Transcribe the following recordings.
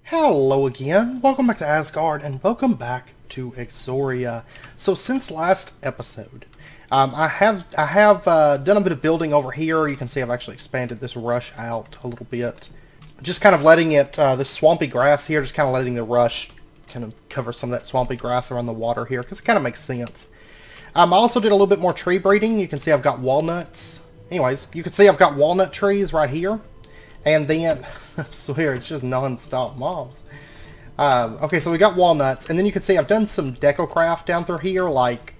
Hello again, welcome back to Asgard, and welcome back to Exoria. So since last episode, I have done a bit of building over here. You can see I've actually expanded this rush out a little bit. Just kind of letting it, this swampy grass here, just kind of letting the rush kind of cover some of that swampy grass around the water here, because it kind of makes sense. I also did a little bit more tree breeding. You can see I've got walnuts. Anyways, you can see I've got walnut trees right here. And then, I swear, it's just non-stop mobs. Okay, so we got walnuts, and then you can see I've done some deco craft down through here, like,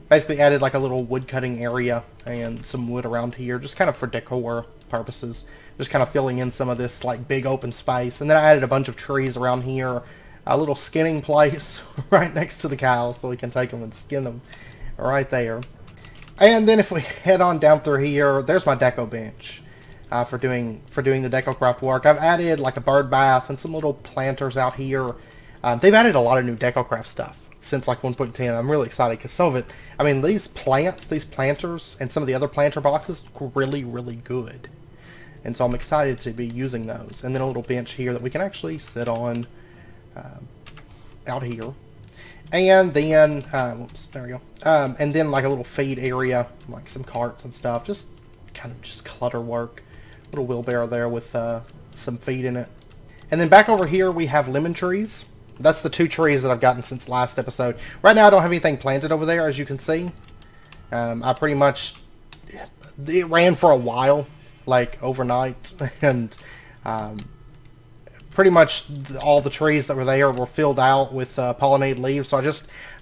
basically added like a little wood cutting area and some wood around here, just kind of for decor purposes. Just kind of filling in some of this, like, big open space. And then I added a bunch of trees around here, a little skinning place right next to the cows, so we can take them and skin them right there. And then if we head on down through here, there's my deco bench. For doing the deco craft work. I've added like a bird bath and some little planters out here. They've added a lot of new deco craft stuff since like 1.10. I'm really excited because some of it, I mean, these planters, and some of the other planter boxes are really, really good. And so I'm excited to be using those. And then a little bench here that we can actually sit on out here. And then, whoops, there we go. And then like a little feed area, like some carts and stuff. Just kind of just clutter work. Little wheelbarrow there with some feed in it. And then back over here we have lemon trees. That's the 2 trees that I've gotten since last episode. Right now I don't have anything planted over there, as you can see. I pretty much, it ran for a while, like overnight, and pretty much all the trees that were there were filled out with pollinated leaves. So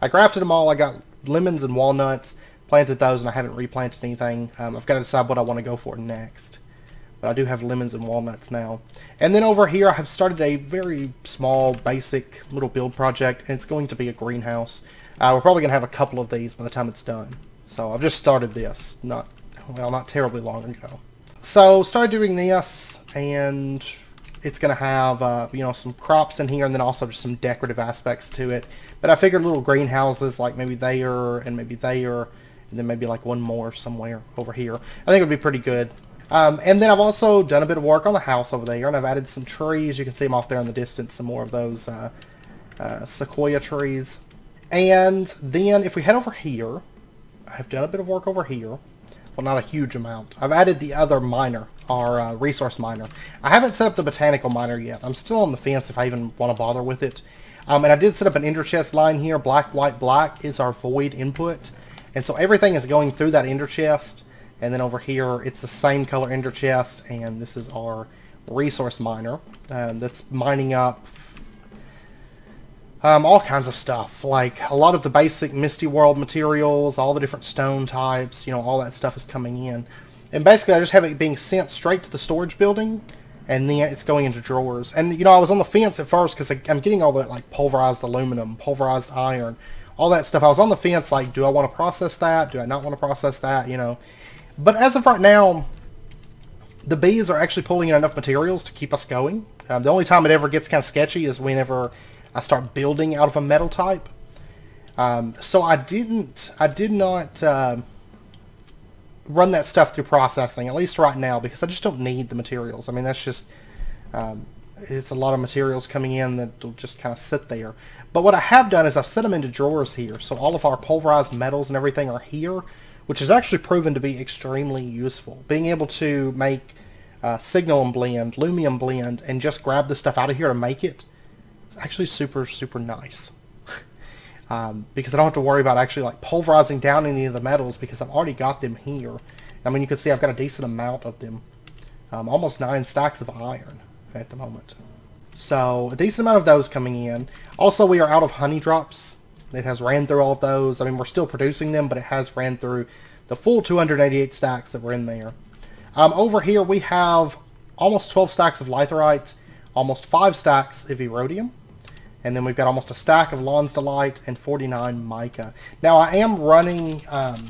I grafted them all. I got lemons and walnuts, planted those, and I haven't replanted anything. I've got to decide what I want to go for next. But I do have lemons and walnuts now. And then over here I have started a very small, basic little build project, and it's going to be a greenhouse. We're probably going to have a couple of these by the time it's done. So I've just started this, not terribly long ago. So started doing this, and it's going to have, you know, some crops in here, and then also just some decorative aspects to it. But I figured little greenhouses, like maybe there, and maybe there, and then maybe like one more somewhere over here. I think it would be pretty good. And then I've also done a bit of work on the house over there, and I've added some trees. You can see them off there in the distance, some more of those sequoia trees. And then if we head over here, I've done a bit of work over here. Well, not a huge amount. I've added the other miner, our resource miner. I haven't set up the botanical miner yet. I'm still on the fence if I even want to bother with it. And I did set up an ender chest line here. Black, white, black is our void input. And so everything is going through that ender chest. And then over here, it's the same color ender chest, and this is our resource miner that's mining up all kinds of stuff, like a lot of the basic Misty World materials, all the different stone types, you know, all that stuff is coming in. And basically, I just have it being sent straight to the storage building, and then it's going into drawers. And, you know, I was on the fence at first because I'm getting all that, like, pulverized aluminum, pulverized iron, all that stuff. I was on the fence, like, do I want to process that? Do I not want to process that, you know? But as of right now, the bees are actually pulling in enough materials to keep us going. The only time it ever gets kind of sketchy is whenever I start building out of a metal type. So I did not run that stuff through processing, at least right now, because I just don't need the materials. I mean, that's just, it's a lot of materials coming in that will just kind of sit there. But what I have done is I've set them into drawers here, so all of our pulverized metals and everything are here, which has actually proven to be extremely useful. Being able to make signal and blend, lumium blend, and just grab the stuff out of here to make it, it's actually super, super nice. Because I don't have to worry about actually like pulverizing down any of the metals because I've already got them here. I mean, you can see I've got a decent amount of them. Almost 9 stacks of iron at the moment. So, a decent amount of those coming in. Also, we are out of honey drops. It has ran through all of those. I mean, we're still producing them, but it has ran through the full 288 stacks that were in there. Over here, we have almost 12 stacks of litherite, almost 5 stacks of erodium, and then we've got almost a stack of Lonsdaleite and 49 mica. Now, I am running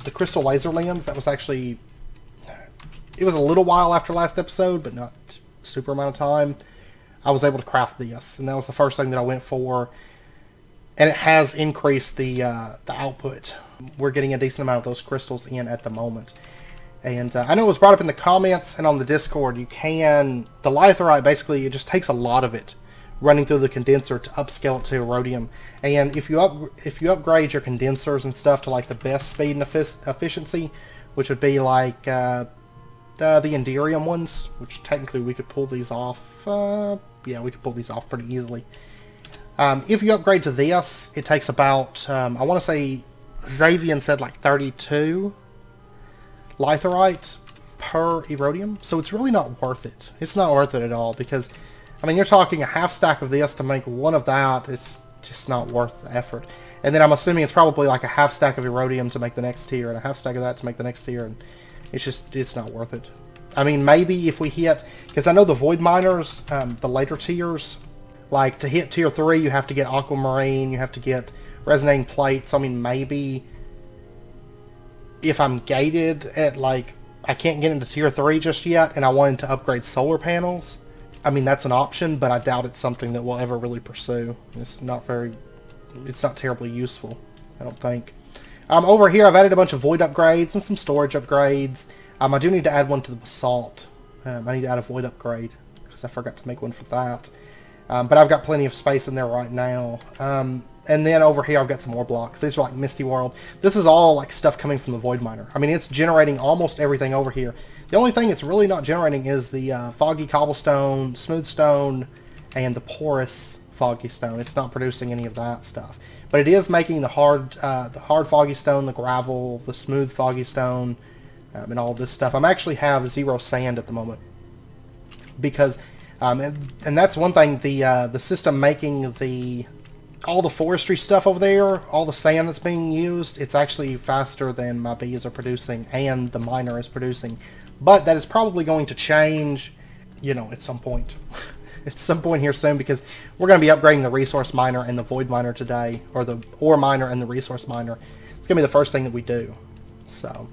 the crystal laser lens. That was actually, it was a little while after last episode, but not super amount of time. I was able to craft this, and that was the first thing that I went for. And it has increased the output. We're getting a decent amount of those crystals in at the moment. And I know it was brought up in the comments and on the Discord. You can, the litherite basically, it just takes a lot of it running through the condenser to upscale it to iridium. And if you upgrade your condensers and stuff to like the best speed and efficiency, which would be like the Enderium ones, which technically we could pull these off. Yeah, we could pull these off pretty easily. If you upgrade to this, it takes about, I want to say, Xavian said like 32 litherite per iridium, so it's really not worth it. It's not worth it at all, because, I mean, you're talking a half stack of this to make one of that. It's just not worth the effort. And then I'm assuming it's probably like a half stack of iridium to make the next tier, and a half stack of that to make the next tier, and it's not worth it. I mean, maybe if we hit, because I know the void miners, the later tiers, like to hit tier 3, you have to get aquamarine, you have to get resonating plates. I mean, maybe if I'm gated at like, I can't get into tier 3 just yet, and I wanted to upgrade solar panels, I mean, that's an option, but I doubt it's something that we'll ever really pursue. It's not terribly useful, I don't think. Over here, I've added a bunch of void upgrades and some storage upgrades. I do need to add one to the basalt. I need to add a void upgrade, because I forgot to make one for that. But I've got plenty of space in there right now. And then over here, I've got some more blocks. These are like Misty World. This is all like stuff coming from the void miner. I mean, it's generating almost everything over here. The only thing it's really not generating is the foggy cobblestone, smooth stone, and the porous foggy stone. It's not producing any of that stuff. But it is making the hard foggy stone, the gravel, the smooth foggy stone, and all this stuff. I actually have 0 sand at the moment, because and that's one thing, the system making all the forestry stuff over there, all the sand that's being used, it's actually faster than my bees are producing and the miner is producing. But that is probably going to change, you know, at some point. At some point here soon, because we're going to be upgrading the resource miner and the void miner today, or the ore miner and the resource miner. It's going to be the first thing that we do. So,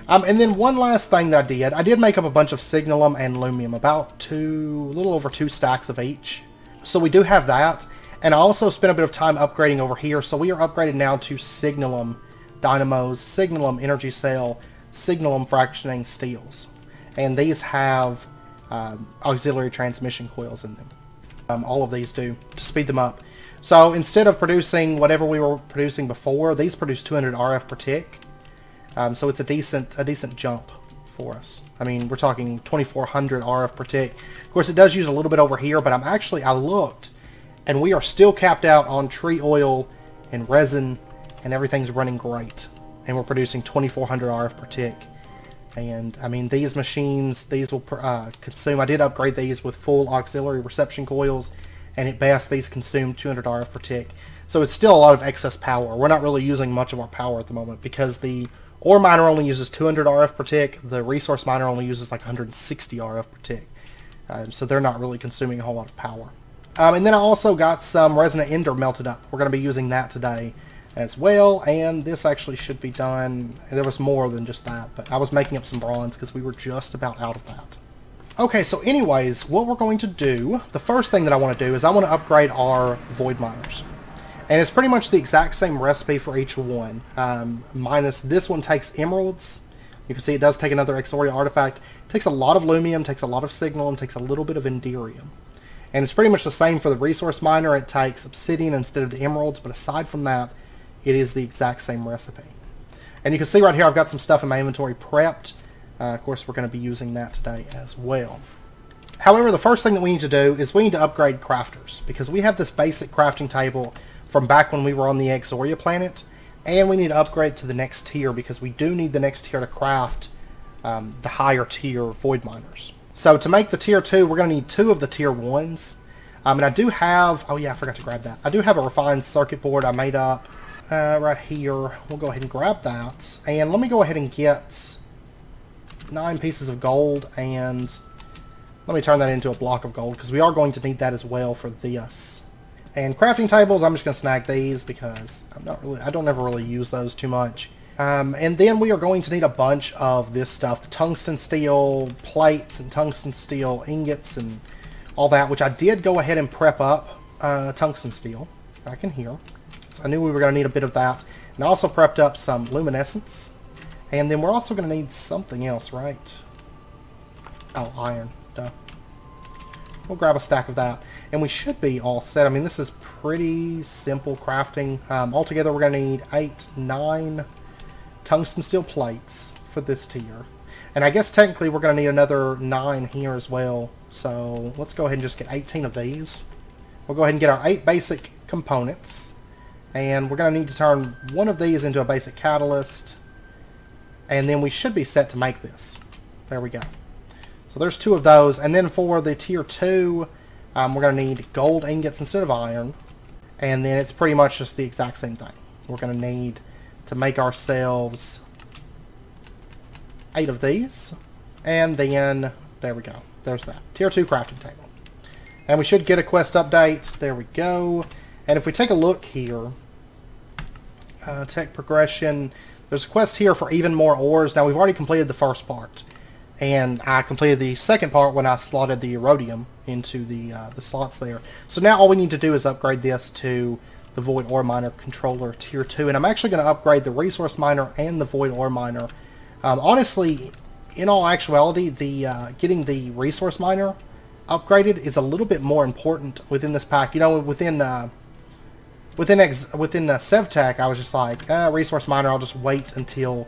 and then one last thing that I did make up a bunch of signalum and lumium, about a little over 2 stacks of each. So we do have that. And I also spent a bit of time upgrading over here, so we are upgraded now to signalum dynamos, signalum energy cell, signalum fractioning steels. And these have auxiliary transmission coils in them. All of these do, to speed them up. So instead of producing whatever we were producing before, these produce 200 RF per tick. So it's a decent jump for us. I mean, we're talking 2400 RF per tick. Of course, it does use a little bit over here, but I looked, and we are still capped out on tree oil and resin, and everything's running great. And we're producing 2400 RF per tick. And, I mean, these machines, these will consume, I did upgrade these with full auxiliary reception coils, and at best, these consume 200 RF per tick. So it's still a lot of excess power. We're not really using much of our power at the moment, because the ore miner only uses 200 RF per tick, the resource miner only uses like 160 RF per tick. So they're not really consuming a whole lot of power. And then I also got some resonant ender melted up. We're going to be using that today as well, and this actually should be done. There was more than just that, but I was making up some bronze because we were just about out of that. Okay, so anyways, what we're going to do, the first thing that I want to do is I want to upgrade our void miners. And it's pretty much the exact same recipe for each one, minus this one takes emeralds. You can see it does take another Exoria artifact. It takes a lot of lumium, takes a lot of signal, and takes a little bit of enderium. And it's pretty much the same for the resource miner. It takes obsidian instead of the emeralds, but aside from that, it is the exact same recipe. And you can see right here I've got some stuff in my inventory prepped. Of course, we're going to be using that today as well. However, the first thing that we need to do is we need to upgrade crafters, because we have this basic crafting table from back when we were on the Exoria planet, and we need to upgrade to the next tier, because we do need the next tier to craft the higher tier void miners. So to make the tier 2, we're going to need 2 of the tier 1s. And I do have, oh yeah, I forgot to grab that. I do have a refined circuit board I made up right here. We'll go ahead and grab that. And let me go ahead and get 9 pieces of gold, and let me turn that into a block of gold, because we are going to need that as well for this. And crafting tables, I'm just going to snag these because I don't ever really use those too much. And then we are going to need a bunch of this stuff, the tungsten steel plates and tungsten steel ingots and all that, which I did go ahead and prep up tungsten steel back in here. So I knew we were going to need a bit of that. And I also prepped up some luminescence. And then we're also going to need something else, right? Oh, iron. Duh. We'll grab a stack of that, and we should be all set. I mean, this is pretty simple crafting. Altogether, we're going to need 8, 9 tungsten steel plates for this tier. And I guess technically we're going to need another 9 here as well. So let's go ahead and just get 18 of these. We'll go ahead and get our 8 basic components. And we're going to need to turn one of these into a basic catalyst. And then we should be set to make this. There we go. So there's 2 of those. And then for the tier 2, we're going to need gold ingots instead of iron. And then it's pretty much just the exact same thing. We're going to need to make ourselves 8 of these. And then, there we go. There's that. Tier 2 crafting table. And we should get a quest update. There we go. And if we take a look here, tech progression, there's a quest here for even more ores. Now, we've already completed the first part. And I completed the second part when I slotted the iridium into the slots there. So now all we need to do is upgrade this to the Void Ore Miner Controller Tier 2. And I'm actually going to upgrade the Resource Miner and the Void Ore Miner. Honestly, in all actuality, getting the Resource Miner upgraded is a little bit more important within this pack. You know, within SevTech, I was just like, Resource Miner, I'll just wait until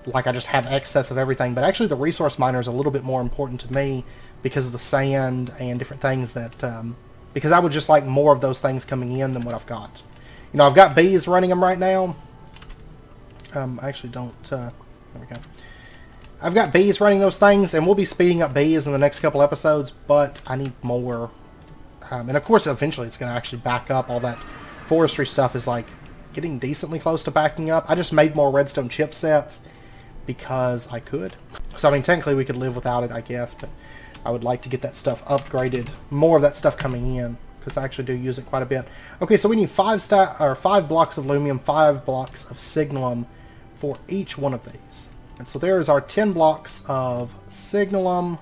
like I just have excess of everything. But actually, the Resource Miner is a little bit more important to me because of the sand and different things that... because I would just like more of those things coming in than what I've got. You know, I've got bees running them right now. I actually don't... there we go. I've got bees running those things, and we'll be speeding up bees in the next couple episodes, but I need more. And of course, eventually it's going to actually back up. All that forestry stuff is like getting decently close to backing up. I just made more redstone chipsets because I could. So, I mean, technically we could live without it, I guess, but I would like to get that stuff upgraded. More of that stuff coming in, because I actually do use it quite a bit. Okay, so we need 5 blocks of aluminum, 5 blocks of signalum for each one of these. And so there's our 10 blocks of signalum,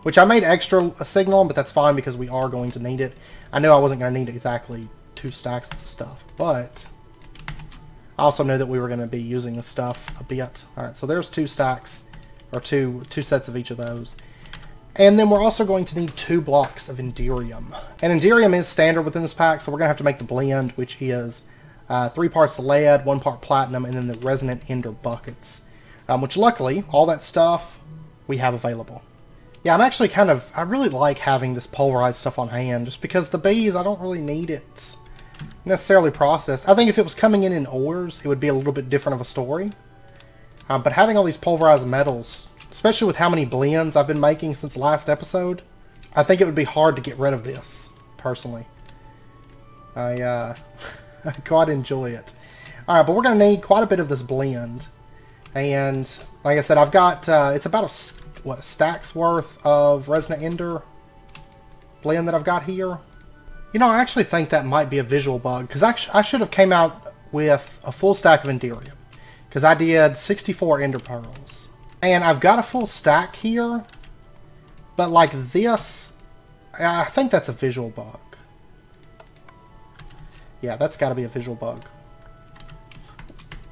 which I made extra signalum, but that's fine because we are going to need it. I knew I wasn't going to need exactly 2 stacks of stuff, but I also knew that we were going to be using this stuff a bit. Alright, so there's 2 stacks, or two sets of each of those. And then we're also going to need 2 blocks of Enderium. And Enderium is standard within this pack, so we're going to have to make the blend, which is 3 parts lead, 1 part platinum, and then the resonant ender buckets. Which luckily, all that stuff we have available. Yeah, I'm actually I really like having this pulverized stuff on hand, just because the bees, I don't really need it necessarily processed. I think if it was coming in ores, it would be a little bit different of a story. But having all these pulverized metals, especially with how many blends I've been making since the last episode, I think it would be hard to get rid of this, personally. I quite enjoy it. Alright, but we're going to need quite a bit of this blend. And, like I said, I've got, it's about a stack's worth of Resonant Ender blend that I've got here. You know, I actually think that might be a visual bug, because I should have came out with a full stack of Enderium, because I did 64 Ender Pearls. And I've got a full stack here, but like this, I think that's a visual bug. Yeah, that's got to be a visual bug.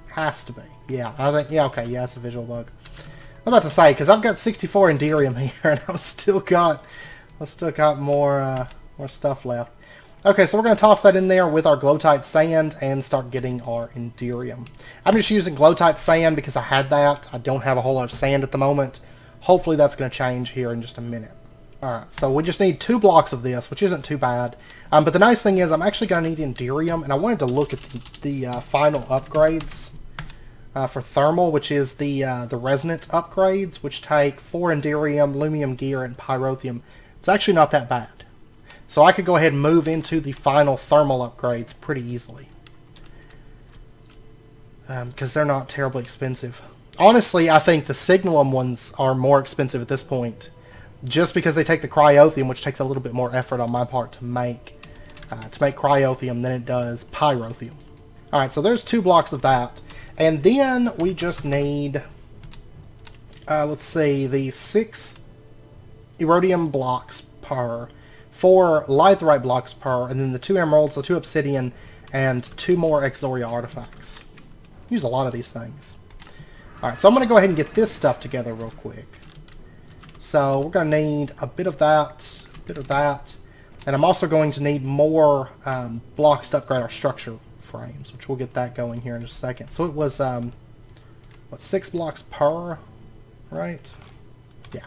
Has to be. Yeah, I think, yeah, okay, yeah, it's a visual bug. I'm about to say, because I've got 64 Enderium here, and I've still got more stuff left. Okay, so we're going to toss that in there with our Glowtite Sand and start getting our Enderium. I'm just using Glowtite Sand because I had that. I don't have a whole lot of sand at the moment. Hopefully that's going to change here in just a minute. Alright, so we just need 2 blocks of this, which isn't too bad. But the nice thing is I'm actually going to need Enderium, and I wanted to look at the final upgrades. For thermal, which is the resonant upgrades, which take 4 Enderium, Lumium Gear, and Pyrotheum. It's actually not that bad. So I could go ahead and move into the final thermal upgrades pretty easily. Because they're not terribly expensive. Honestly, I think the Signalum ones are more expensive at this point. Just because they take the Cryotheum, which takes a little bit more effort on my part to make Cryotheum than it does Pyrotheum. Alright, so there's 2 blocks of that. And then we just need, let's see, the 6 Erodium blocks per, 4 Litherite blocks per, and then the 2 Emeralds, the 2 Obsidian, and 2 more Exoria artifacts. Use a lot of these things. Alright, so I'm going to go ahead and get this stuff together real quick. So we're going to need a bit of that, bit of that. And I'm also going to need more blocks to upgrade our structure frames, which we'll get that going here in just a second. So it was, what, 6 blocks per, right? Yeah.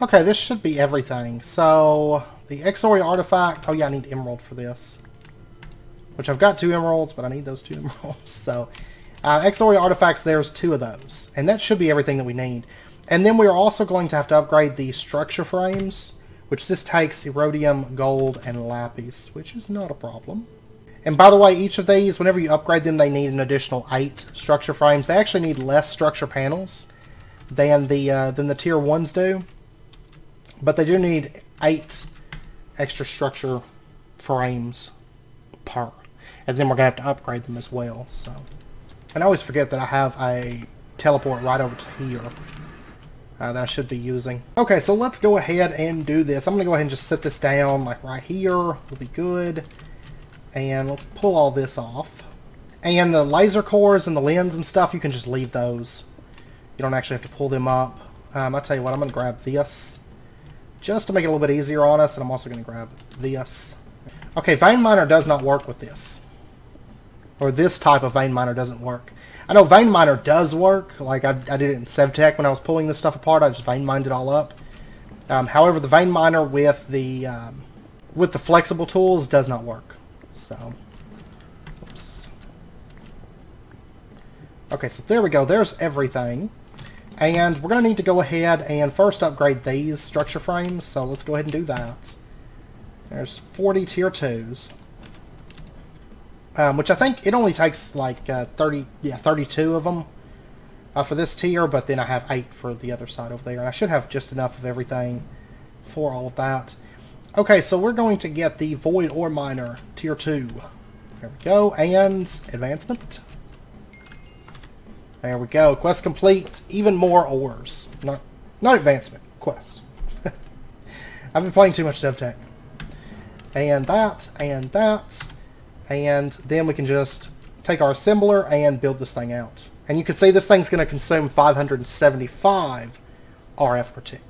Okay, this should be everything. So, the Exoria artifact, oh yeah, I need emerald for this. Which I've got 2 emeralds, but I need those 2 emeralds. So, Exoria artifacts, there's 2 of those. And that should be everything that we need. And then we are also going to have to upgrade the structure frames, which this takes erodium, gold, and lapis, which is not a problem. And by the way, each of these, whenever you upgrade them, they need an additional 8 structure frames. They actually need less structure panels than the tier 1s do. But they do need 8 extra structure frames per. And then we're going to have to upgrade them as well. So, and I always forget that I have a teleport right over to here that I should be using. Okay, so let's go ahead and do this. I'm going to go ahead and just set this down like right here. Will be good. And let's pull all this off. And the laser cores and the lens and stuff, you can just leave those. You don't actually have to pull them up. I'll tell you what, I'm going to grab this just to make it a little bit easier on us, and I'm also going to grab this. Okay, vein miner does not work with this. Or this type of vein miner doesn't work. I know vein miner does work. Like I did it in SevTech when I was pulling this stuff apart. I just vein mined it all up. However, the vein miner with the flexible tools does not work. So, oops. Okay, so there we go. There's everything. And we're going to need to go ahead and first upgrade these structure frames. So let's go ahead and do that. There's 40 tier 2s. Which I think it only takes like 32 of them for this tier, but then I have 8 for the other side over there. I should have just enough of everything for all of that. Okay, so we're going to get the Void Ore Miner tier 2. There we go, and advancement. There we go, quest complete. Even more ores. Not advancement, quest. I've been playing too much SevTech. And that, and that. And then we can just take our assembler and build this thing out. And you can see this thing's going to consume 575 RF per tick.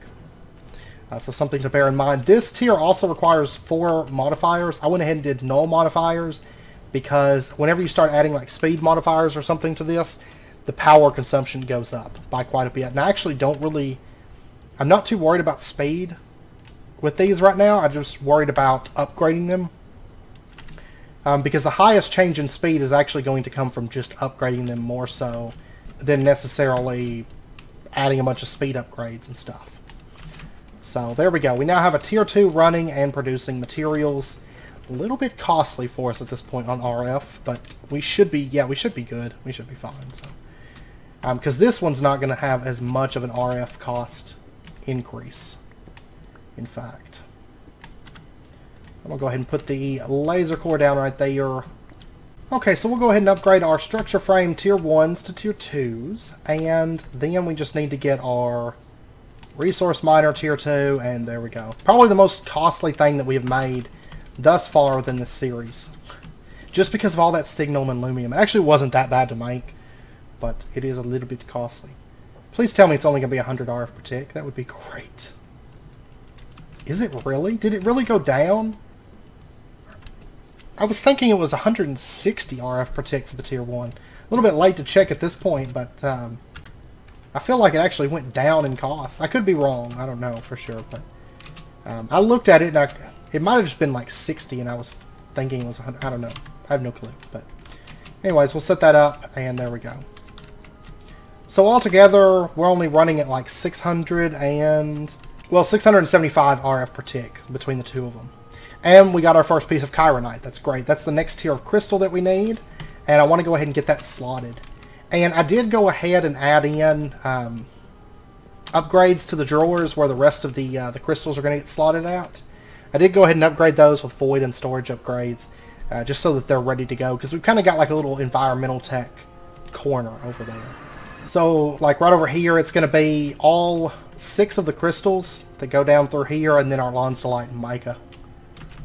So something to bear in mind. This tier also requires 4 modifiers. I went ahead and did null modifiers because whenever you start adding like speed modifiers or something to this, the power consumption goes up by quite a bit. And I actually I'm not too worried about speed with these right now. I'm just worried about upgrading them. Because the highest change in speed is actually going to come from just upgrading them more so than necessarily adding a bunch of speed upgrades and stuff. So there we go. We now have a tier 2 running and producing materials. A little bit costly for us at this point on RF, but we should be good. We should be fine. So, because this one's not going to have as much of an RF cost increase, in fact. I'm going to go ahead and put the laser core down right there. Okay, so we'll go ahead and upgrade our structure frame tier 1s to tier 2s. And then we just need to get our resource miner tier 2, and there we go. Probably the most costly thing that we have made thus far within this series. Just because of all that signal and lumium. It actually wasn't that bad to make, but it is a little bit costly. Please tell me it's only going to be 100 RF per tick. That would be great. Is it really? Did it really go down? I was thinking it was 160 RF per tick for the tier 1. A little bit late to check at this point, but I feel like it actually went down in cost. I could be wrong. I don't know for sure, but I looked at it and it might have just been like 60, and I was thinking it was 100. I don't know. I have no clue. But anyways, we'll set that up, and there we go. So altogether, we're only running at like 675 RF per tick between the two of them. And we got our first piece of chironite. That's great. That's the next tier of crystal that we need, and I want to go ahead and get that slotted. And I did go ahead and add in upgrades to the drawers where the rest of the crystals are going to get slotted out. I did go ahead and upgrade those with void and storage upgrades, just so that they're ready to go, because we've kind of got like a little environmental tech corner over there. So, like right over here, it's going to be all 6 of the crystals that go down through here, and then our Lonsolite and mica.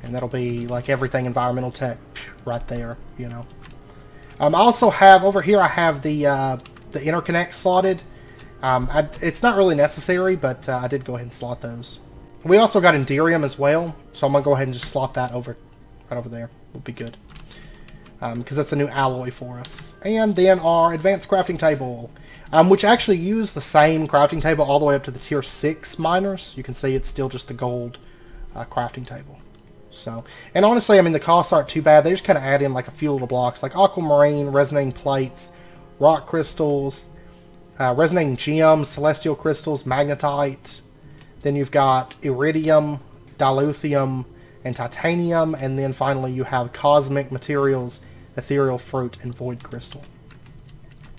And that'll be like everything environmental tech right there, you know. I also have, over here, I have the interconnect slotted. It's not really necessary, but I did go ahead and slot those. We also got Enderium as well, so I'm going to go ahead and just slot that over right over there. Will be good. Because that's a new alloy for us. And then our advanced crafting table, which actually use the same crafting table all the way up to the tier 6 miners. You can see it's still just the gold crafting table. So, and honestly, I mean, the costs aren't too bad. They just kind of add in like a few little blocks, like aquamarine, resonating plates, rock crystals, resonating gems, celestial crystals, magnetite. Then you've got iridium, dilithium, and titanium. And then finally you have cosmic materials, ethereal fruit, and void crystal.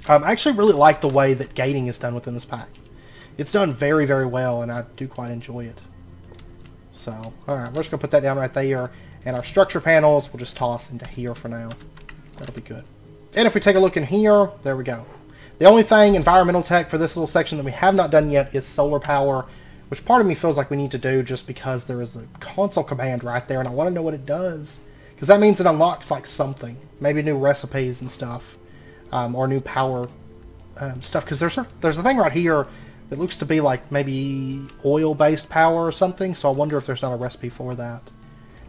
I actually really like the way that gating is done within this pack. It's done very, very well, and I do quite enjoy it. So, alright, we're just going to put that down right there. And our structure panels we'll just toss into here for now. That'll be good. And if we take a look in here, there we go. The only thing, environmental tech, for this little section that we have not done yet is solar power, which part of me feels like we need to do just because there is a console command right there, and I want to know what it does. Because that means it unlocks, like, something. Maybe new recipes and stuff. Or new power stuff. Because there's a thing right here that looks to be like maybe oil-based power or something, so I wonder if there's not a recipe for that.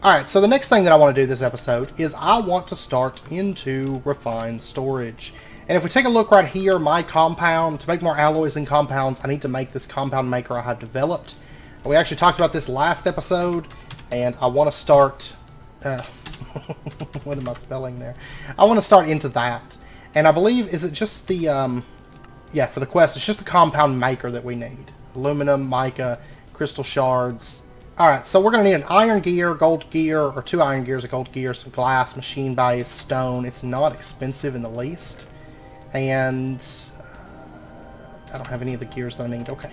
Alright, so the next thing that I want to do this episode is I want to start into refined storage. And if we take a look right here, my compound, to make more alloys and compounds, I need to make this compound maker I have developed. We actually talked about this last episode, and I want to start... what am I spelling there? I want to start into that. And I believe, is it just the... yeah, for the quest, it's just the compound maker that we need. Aluminum, mica, crystal shards. Alright, so we're going to need an iron gear, gold gear, or 2 iron gears, a gold gear, some glass, machine base, stone. It's not expensive in the least. And I don't have any of the gears that I need. Okay.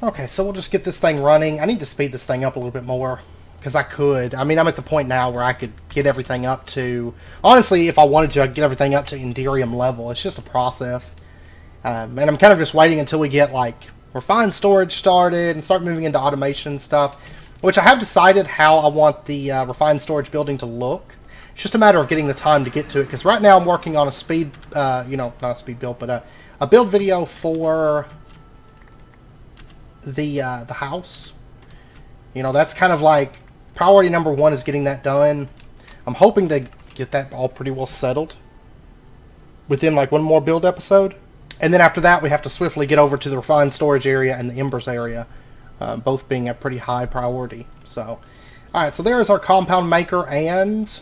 Okay, so we'll just get this thing running. I need to speed this thing up a little bit more. Because I could. I mean, I'm at the point now where I could get everything up to... Honestly, if I wanted to, I could get everything up to Enderium level. It's just a process. And I'm kind of just waiting until we get, like, refined storage started and start moving into automation stuff. Which I have decided how I want the refined storage building to look. It's just a matter of getting the time to get to it. Because right now I'm working on a speed, you know, not a speed build, but a build video for the house. You know, that's kind of like... Priority number 1 is getting that done. I'm hoping to get that all pretty well settled within like one more build episode. And then after that, we have to swiftly get over to the refined storage area and the embers area, both being a pretty high priority. So, alright, so there is our compound maker, and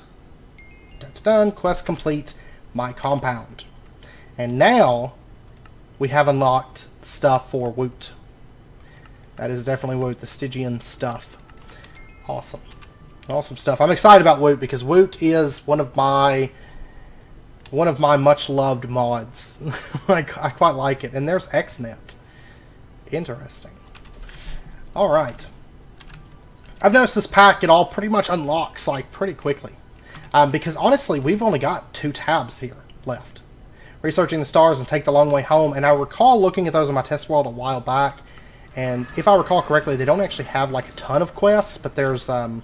that's done. Quest complete, my compound. And now, we have unlocked stuff for Woot. That is definitely Woot, the Stygian stuff. Awesome. Awesome stuff. I'm excited about Woot because Woot is one of my much loved mods. I quite like it. And there's XNet. Interesting. Alright. I've noticed this pack, it all pretty much unlocks like pretty quickly. Because honestly, we've only got 2 tabs here left. Researching the stars and take the long way home. And I recall looking at those in my test world a while back. And if I recall correctly, they don't actually have like a ton of quests, but there's a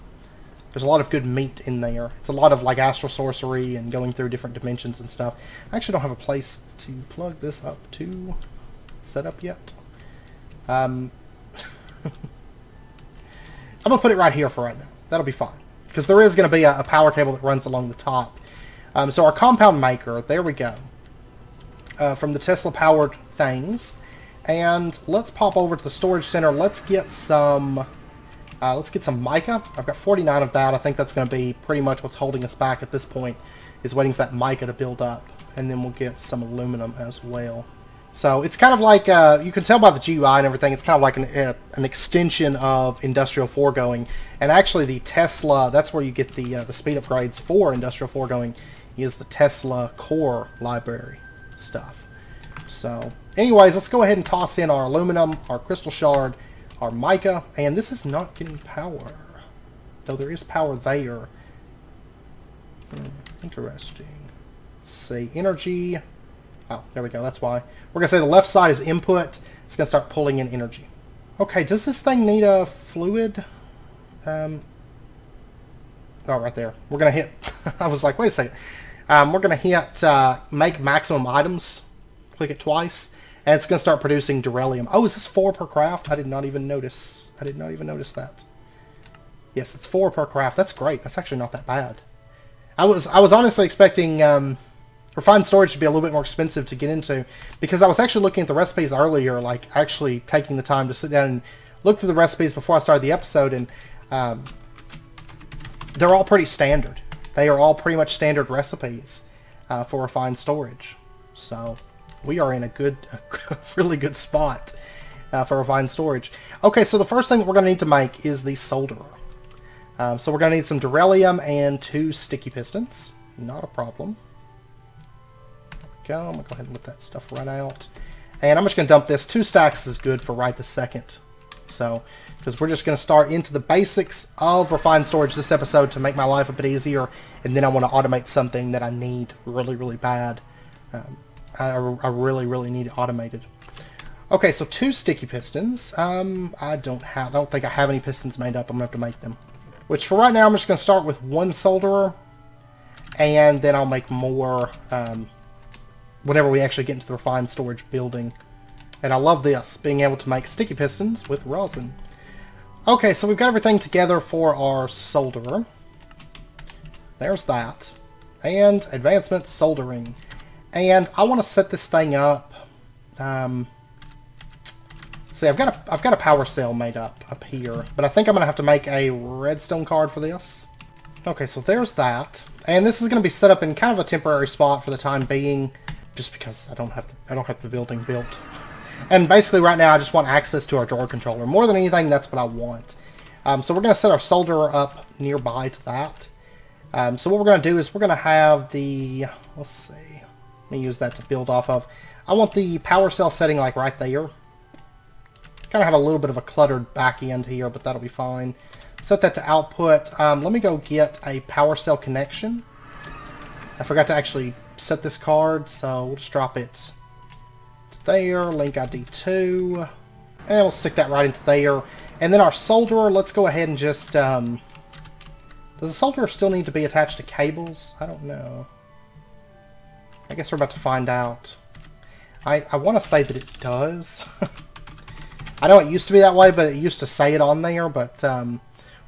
lot of good meat in there. It's a lot of like astral sorcery and going through different dimensions and stuff. I actually don't have a place to plug this up to set up yet. I'm gonna put it right here for right now. That'll be fine because there is going to be a power cable that runs along the top. So our compound maker, there we go. From the Tesla powered things. And let's pop over to the storage center. Let's get some mica. I've got 49 of that. I think that's going to be pretty much what's holding us back at this point, is waiting for that mica to build up. And then we'll get some aluminum as well. So it's kind of like, you can tell by the GUI and everything, it's kind of like an extension of Industrial Foregoing. And actually the Tesla, that's where you get the speed upgrades for Industrial Foregoing, is the Tesla core library stuff. So, anyways, let's go ahead and toss in our aluminum, our crystal shard, our mica, and this is not getting power. Though there is power there. Interesting. Let's see, energy. Oh, there we go, that's why. We're going to say the left side is input. It's going to start pulling in energy. Okay, does this thing need a fluid? Oh, right there. We're going to hit... I was like, wait a second. We're going to hit make maximum items. Click it twice, and it's going to start producing beryllium. Oh, is this 4 per craft? I did not even notice. I did not even notice that. Yes, it's 4 per craft. That's great. That's actually not that bad. I was honestly expecting refined storage to be a little bit more expensive to get into, because I was actually looking at the recipes earlier, like actually taking the time to sit down and look through the recipes before I started the episode, and they're all pretty standard. They are all pretty much standard recipes for refined storage. So we are in a really good spot for refined storage. Okay, so the first thing that we're going to need to make is the solderer. So we're going to need some beryllium and 2 sticky pistons. Not a problem. There we go. I'm going to go ahead and let that stuff run out. And I'm just going to dump this. 2 stacks is good for right this second. So, because we're just going to start into the basics of refined storage this episode to make my life a bit easier. And then I want to automate something that I need really, really bad. I really need it automated. Okay, so 2 sticky pistons. I don't think I have any pistons made up. I'm going to have to make them. Which for right now, I'm just going to start with 1 solderer. And then I'll make more whenever we actually get into the refined storage building. And I love this, being able to make sticky pistons with rosin. Okay, so we've got everything together for our solderer. There's that. And advancement soldering. And I want to set this thing up. See, I've got a power cell made up here, but I think I'm going to have to make a redstone card for this. Okay, so there's that. And this is going to be set up in kind of a temporary spot for the time being, just because I don't have the building built. And basically right now I just want access to our drawer controller. More than anything, that's what I want. So we're going to set our solderer up nearby to that. So what we're going to do is we're going to have the... Let's see. Let me use that to build off of. I want the power cell setting like right there. Kind of have a little bit of a cluttered back end here, but that'll be fine. Set that to output. Let me go get a power cell connection. I forgot to actually set this card, so we'll just drop it there, link ID 2, and we'll stick that right into there. And then our solderer, let's go ahead and just, does the solderer still need to be attached to cables? I don't know. I guess we're about to find out. I want to say that it does. I know it used to be that way, but it used to say it on there, but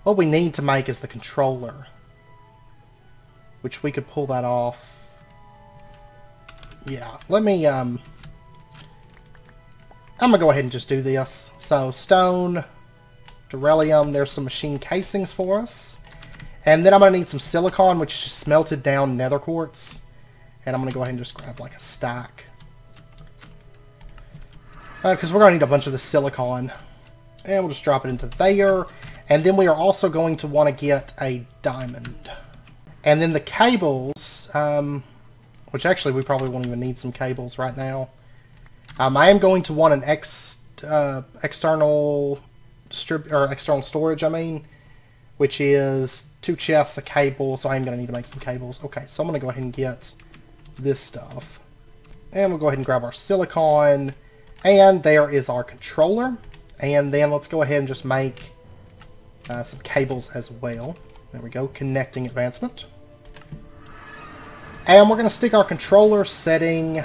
what we need to make is the controller, which we could pull that off. Yeah, let me, I'm going to go ahead and just do this. So, stone, beryllium, there's some machine casings for us. And then I'm going to need some silicon, which is just melted down nether quartz. And I'm going to go ahead and just grab like a stack. Because we're going to need a bunch of the silicon. And we'll just drop it into there. And then we are also going to want to get a diamond. And then the cables, which actually we probably won't even need some cables right now. I am going to want an external storage, which is 2 chests, a cable, so I am going to need to make some cables. Okay, so I'm going to go ahead and get this stuff. And we'll go ahead and grab our silicon. And there is our controller. And then let's go ahead and just make some cables as well. There we go, connecting advancement. And we're going to stick our controller setting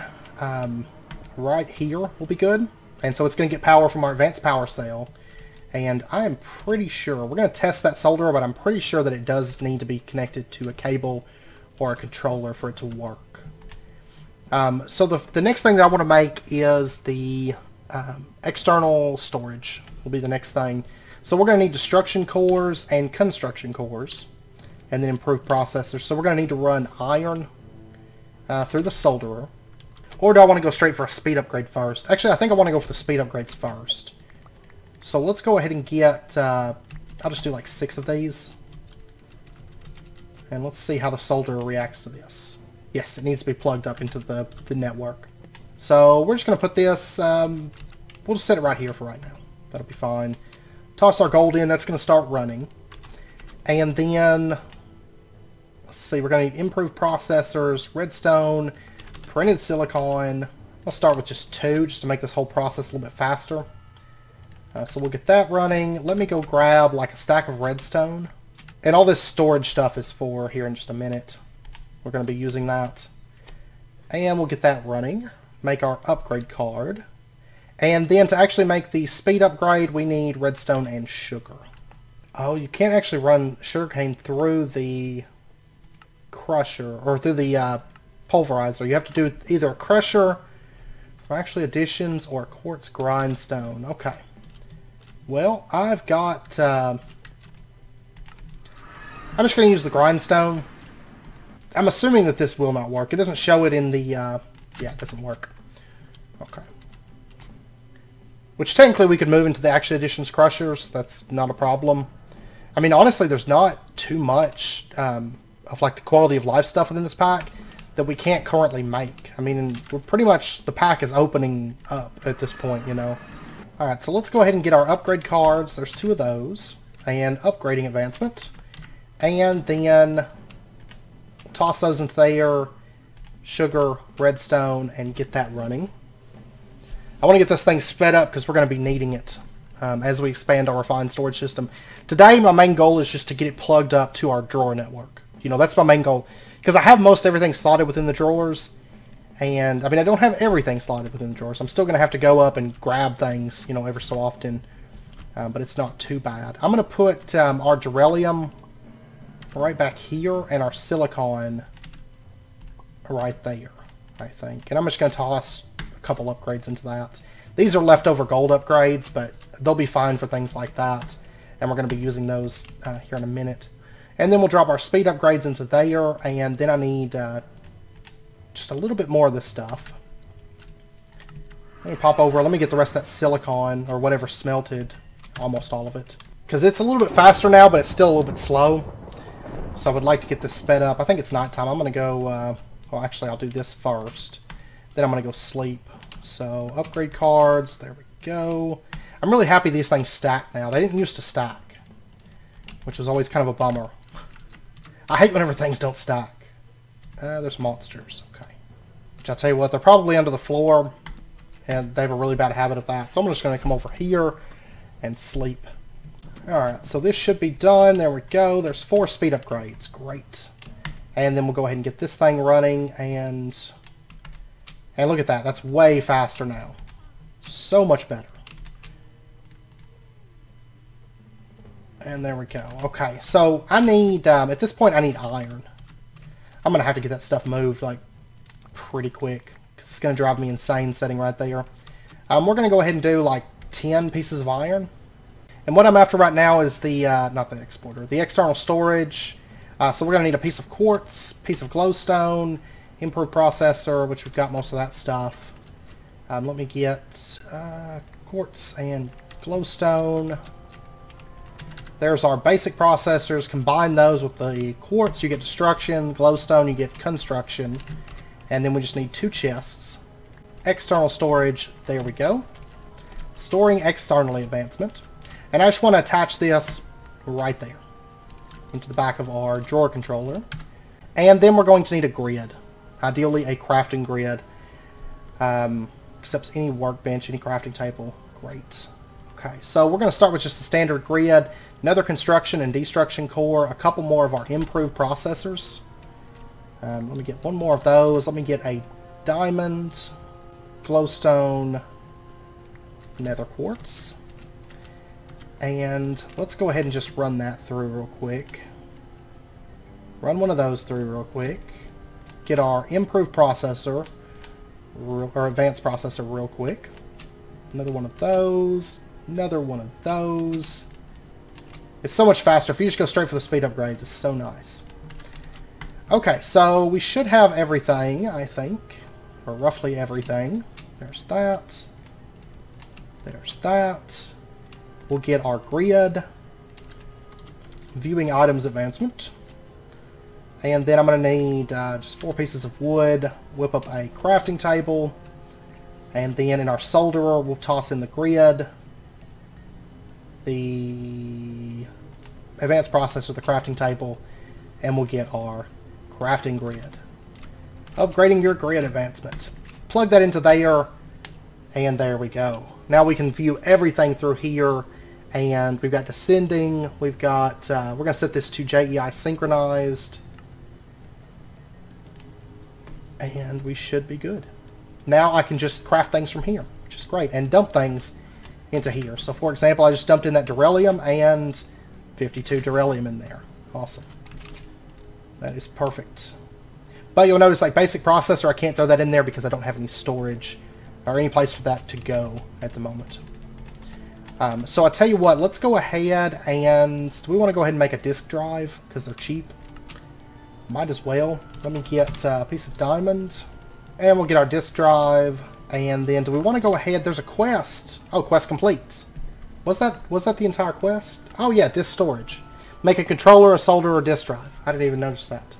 right here will be good. And so it's going to get power from our advanced power cell. And I am pretty sure, we're going to test that solderer, but I'm pretty sure that it does need to be connected to a cable or a controller for it to work. So the next thing that I want to make is the external storage will be the next thing. So we're going to need destruction cores and construction cores, and then improved processors. So we're going to need to run iron through the solderer. Or do I want to go straight for a speed upgrade first? Actually, I think I want to go for the speed upgrades first. So let's go ahead and get, I'll just do like 6 of these. And let's see how the solderer reacts to this. Yes, it needs to be plugged up into the network. So we're just going to put this, we'll just set it right here for right now. That'll be fine. Toss our gold in, that's going to start running. And then, let's see, we're going to need improved processors, redstone, printed silicon. I'll start with just 2, just to make this whole process a little bit faster. So we'll get that running. Let me go grab like a stack of redstone. And all this storage stuff is for here in just a minute. We're going to be using that. And we'll get that running. Make our upgrade card. And then to actually make the speed upgrade, we need redstone and sugar. Oh, you can't actually run sugarcane through the crusher, or through the pulverizer. You have to do either a crusher, or actually additions, or a quartz grindstone. Okay. Well, I've got... I'm just going to use the grindstone. I'm assuming that this will not work. It doesn't show it in the... yeah, it doesn't work. Okay. Which technically we could move into the actual additions crushers. That's not a problem. I mean, honestly, there's not too much of like the quality of life stuff within this pack that we can't currently make. I mean, we're pretty much, the pack is opening up at this point, you know. Alright, so let's go ahead and get our upgrade cards. There's 2 of those. And upgrading advancement. And then toss those into there. Sugar, redstone, and get that running. I want to get this thing sped up because we're going to be needing it as we expand our refined storage system. Today, my main goal is just to get it plugged up to our drawer network. You know, that's my main goal. Because I have most everything slotted within the drawers. And, I mean, I don't have everything slotted within the drawers. I'm still going to have to go up and grab things, you know, every so often. But it's not too bad. I'm going to put our beryllium right back here and our silicon right there, I think. And I'm just going to toss a couple upgrades into that. These are leftover gold upgrades, but they'll be fine for things like that. And we're going to be using those here in a minute. And then we'll drop our speed upgrades into there. And then I need just a little bit more of this stuff. Let me pop over. Let me get the rest of that silicon or whatever smelted. Almost all of it. Because it's a little bit faster now, but it's still a little bit slow. So I would like to get this sped up. I think it's nighttime. I'm going to go... well, actually, I'll do this first. Then I'm going to go sleep. So, upgrade cards. There we go. I'm really happy these things stack now. They didn't used to stack, which was always kind of a bummer. I hate whenever things don't stack. There's monsters. Okay. Which I'll tell you what, they're probably under the floor, and they have a really bad habit of that. So I'm just going to come over here and sleep. Alright, so this should be done. There we go. There's 4 speed upgrades. Great. And then we'll go ahead and get this thing running, and look at that. That's way faster now. So much better. And there we go. Okay, so I need, at this point I need iron. I'm going to have to get that stuff moved, like, pretty quick. Because it's going to drive me insane sitting right there. We're going to go ahead and do, like, 10 pieces of iron. And what I'm after right now is the, not the exporter, the external storage. So we're going to need a piece of quartz, piece of glowstone, improved processor, which we've got most of that stuff. Let me get quartz and glowstone. There's our basic processors. Combine those with the quartz, you get destruction. Glowstone, you get construction. And then we just need 2 chests. External storage, there we go. Storing externally advancement. And I just want to attach this right there into the back of our drawer controller. And then we're going to need a grid. Ideally a crafting grid. Accepts any workbench, any crafting table. Great. Okay, so we're going to start with just the standard grid. Another construction and destruction core. A couple more of our improved processors. Let me get one more of those. Let me get a diamond, glowstone, nether quartz. And let's go ahead and just run that through real quick. Run one of those through real quick. Get our improved processor, or advanced processor real quick. Another one of those. Another one of those. It's so much faster. If you just go straight for the speed upgrades, it's so nice. Okay, so we should have everything, I think. Or roughly everything. There's that. There's that. We'll get our grid. Viewing items advancement. And then I'm going to need just 4 pieces of wood. Whip up a crafting table. And then in our solderer, we'll toss in the grid. The advanced processor, the crafting table. And we'll get our crafting grid. Upgrading your grid advancement. Plug that into there. And there we go. Now we can view everything through here. And we've got descending. We've got, we're going to set this to JEI synchronized. And we should be good. Now I can just craft things from here, which is great, and dump things into here. So for example, I just dumped in that beryllium and 52 beryllium in there. Awesome. That is perfect. But you'll notice, like, basic processor, I can't throw that in there because I don't have any storage or any place for that to go at the moment. So I tell you what, let's go ahead and... Do we want to go ahead and make a disk drive? Because they're cheap. Might as well. Let me get a piece of diamond. And we'll get our disk drive. And then do we want to go ahead? There's a quest. Oh, quest complete. Was that the entire quest? Oh yeah, disk storage. Make a controller, a solder, or disk drive. I didn't even notice that.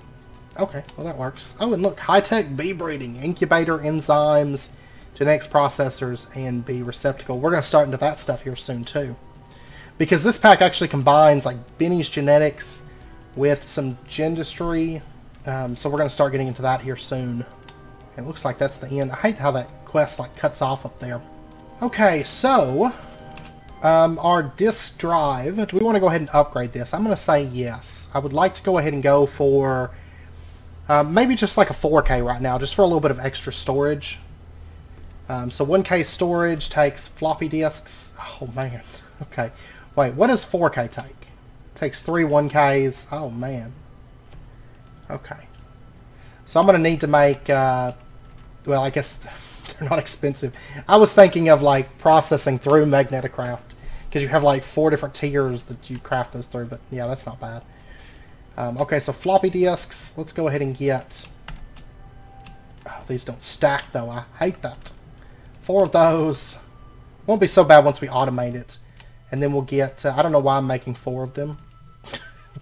Okay, well that works. Oh, and look, high-tech bee breeding, incubator, enzymes, genetics processors, and bee receptacle. We're going to start into that stuff here soon too. Because this pack actually combines like Benny's genetics with some gendistry. So we're going to start getting into that here soon. It looks like that's the end. I hate how that quest like cuts off up there. Okay, so our disk drive, do we want to go ahead and upgrade this? I'm going to say yes. I would like to go ahead and go for maybe just like a 4K right now, just for a little bit of extra storage. So 1K storage takes floppy disks. Oh man. Okay. Wait, what does 4K take? It takes 3 1Ks. Oh man. Okay. So I'm going to need to make, well, I guess they're not expensive. I was thinking of like processing through Magneticraft, because you have like 4 different tiers that you craft those through, but yeah, that's not bad. Okay, so floppy disks, let's go ahead and get... Oh, these don't stack though, I hate that. 4 of those. Won't be so bad once we automate it. And then we'll get, I don't know why I'm making 4 of them.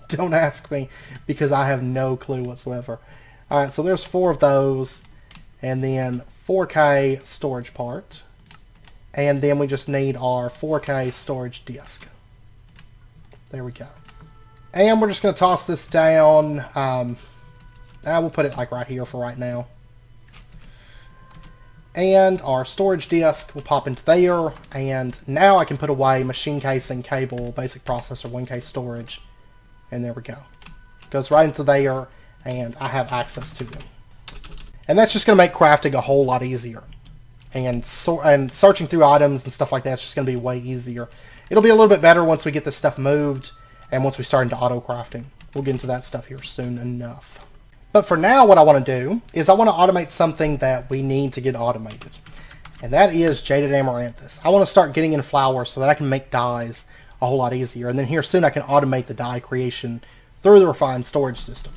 Don't ask me, because I have no clue whatsoever. Alright, so there's 4 of those. And then 4K storage part. And then we just need our 4K storage disk. There we go. And we're just going to toss this down. We'll put it like right here for right now. And our storage disk will pop into there. And now I can put away machine casing, cable, basic processor, 1K storage. And there we go. Goes right into there, and I have access to them. And that's just going to make crafting a whole lot easier. And searching through items and stuff like that is just going to be way easier. It'll be a little bit better once we get this stuff moved. And once we start into auto-crafting. We'll get into that stuff here soon enough. But for now, what I want to do is I want to automate something that we need to get automated. And that is Jaded Amaranthus. I want to start getting in flowers so that I can make dyes a whole lot easier. And then here soon I can automate the dye creation through the refined storage system.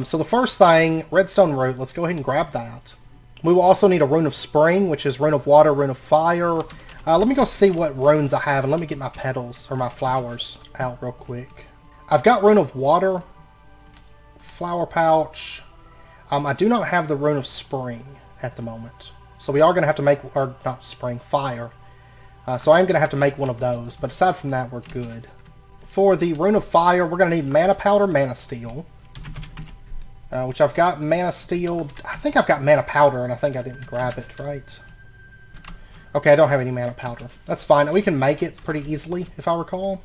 So the first thing, redstone root, let's go ahead and grab that. We will also need a rune of spring, which is rune of water, rune of fire. Let me go see what runes I have, and let me get my petals, or my flowers, out real quick. I've got rune of water, flower pouch. I do not have the rune of spring at the moment. So we are going to have to make, or not spring, fire. So I'm going to have to make one of those, but aside from that, we're good. For the rune of fire, we're going to need mana powder, mana steel. Which I've got mana steel. I think I've got mana powder, and I think I didn't grab it, right? Okay, I don't have any mana powder. That's fine. We can make it pretty easily, if I recall.